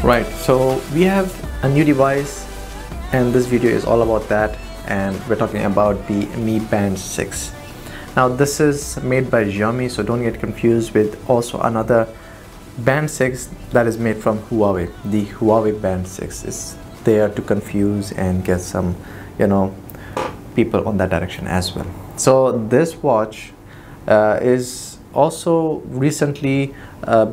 Right, so we have a new device and this video is all about that, and we're talking about the Mi Band 6. Now this is made by Xiaomi, so don't get confused with also another Band 6 that is made from Huawei. The Huawei Band 6 is there to confuse and get some, people on that direction as well. So this watch is also recently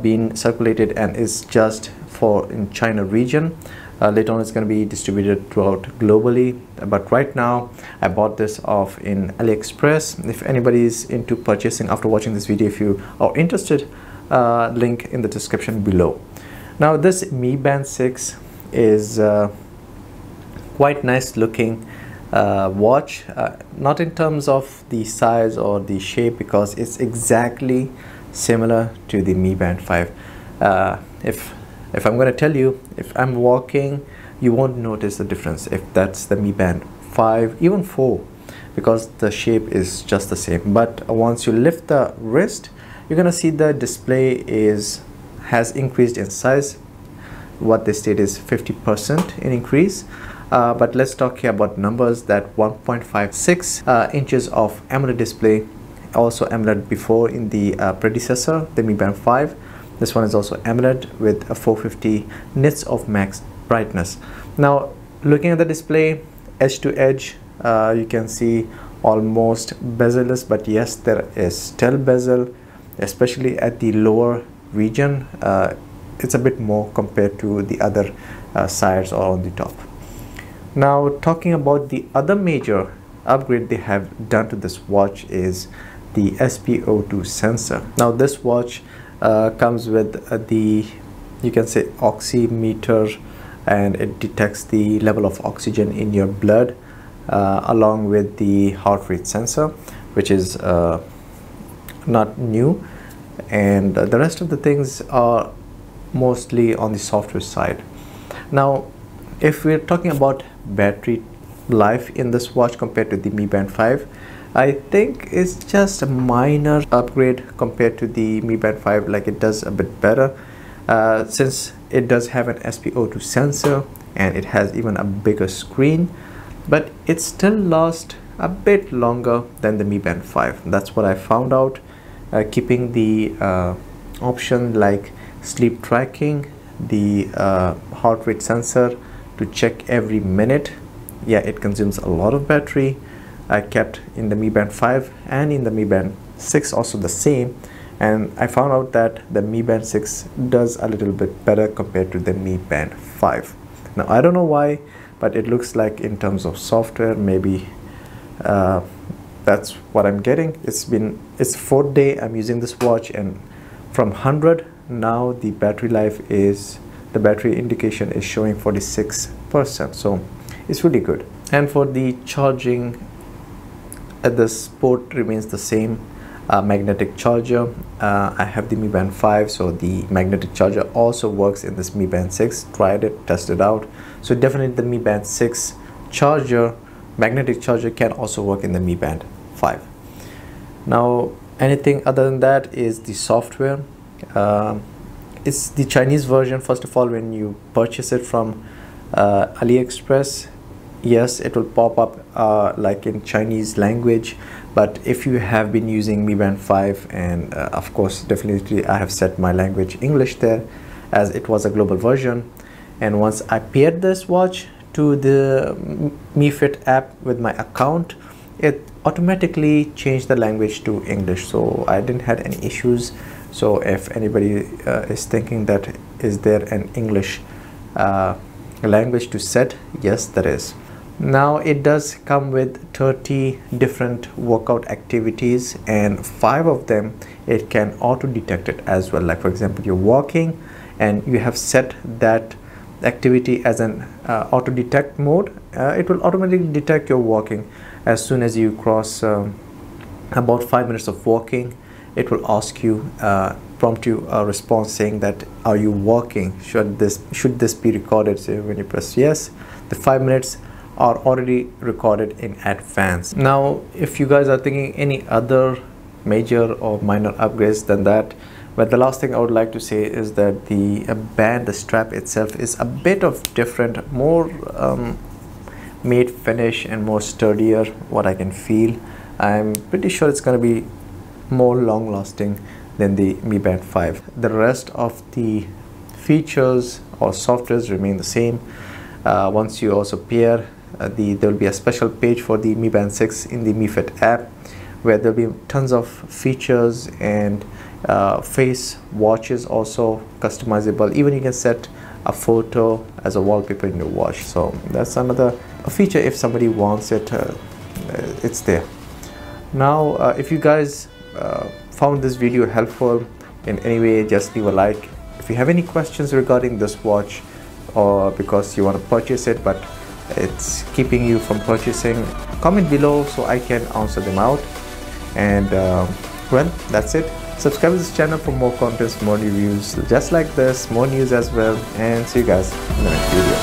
been circulated and is just for in China region. Later on it's going to be distributed throughout globally, but right now I bought this off in AliExpress. If anybody is into purchasing after watching this video, if you are interested, link in the description below. Now this Mi Band 6 is quite nice looking watch, not in terms of the size or the shape, because it's exactly similar to the Mi Band 5. If I'm going to tell you, if I'm walking, you won't notice the difference if that's the Mi Band 5, even 4, because the shape is just the same. But once you lift the wrist, you're going to see the display has increased in size. What they state is 50% in increase. But let's talk here about numbers. That 1.56 inches of AMOLED display, also AMOLED before in the predecessor, the Mi Band 5. This one is also AMOLED with a 450 nits of max brightness. Now looking at the display, edge to edge, you can see almost bezel-less, but yes, there is still bezel, especially at the lower region. It's a bit more compared to the other sides or on the top. Now talking about the other major upgrade they have done to this watch is the SpO2 sensor. Now this watch comes with you can say oximeter, and it detects the level of oxygen in your blood, along with the heart rate sensor, which is not new, and the rest of the things are mostly on the software side. Now if we're talking about battery life in this watch compared to the Mi Band 5, I think it's just a minor upgrade compared to the Mi Band 5. Like, it does a bit better since it does have an SpO2 sensor and it has even a bigger screen, but it still lasts a bit longer than the Mi Band 5. That's what I found out, keeping the option like sleep tracking, the heart rate sensor to check every minute. Yeah, it consumes a lot of battery. I kept in the Mi Band 5 and in the Mi Band 6 also the same, and I found out that the Mi Band 6 does a little bit better compared to the Mi Band 5. Now I don't know why, but it looks like in terms of software, maybe that's what I'm getting. It's fourth day I'm using this watch, and from 100 now the battery indication is showing 46%, so it's really good. And for the charging, this port remains the same, magnetic charger. I have the Mi Band 5, so the magnetic charger also works in this Mi Band 6. Tried it, tested out, so definitely the Mi Band 6 charger, magnetic charger, can also work in the Mi Band 5. Now anything other than that is the software. It's the Chinese version. First of all, when you purchase it from AliExpress, yes, it will pop up like in Chinese language, but if you have been using Mi Band 5, and of course definitely I have set my language English there, as it was a global version, and once I paired this watch to the Mi Fit app with my account, it automatically changed the language to English, so I didn't have any issues. So if anybody is thinking that is there an English language to set, yes, there is. Now it does come with 30 different workout activities, and 5 of them it can auto detect it as well. Like for example, you're walking and you have set that activity as an auto detect mode, it will automatically detect your walking. As soon as you cross about 5 minutes of walking, it will ask you, prompt you a response saying that, are you walking, should this be recorded? So when you press yes, the 5 minutes are already recorded in advance. Now if you guys are thinking any other major or minor upgrades than that, But the last thing I would like to say is that the band, the strap itself is a bit of different, more matte finish and more sturdier, what I can feel. I'm pretty sure it's going to be more long lasting than the Mi Band 5. The rest of the features or softwares remain the same. Once you also pair, there will be a special page for the Mi Band 6 in the Mi Fit app, where there will be tons of features and face watches also customizable. Even you can set a photo as a wallpaper in your watch. So that's another feature. If somebody wants it, it's there. Now if you guys found this video helpful in any way, just leave a like. If you have any questions regarding this watch, or because you want to purchase it but it's keeping you from purchasing, comment below so I can answer them out. And well, that's it. Subscribe to this channel for more contents, more reviews just like this, more news as well, and see you guys in the next video.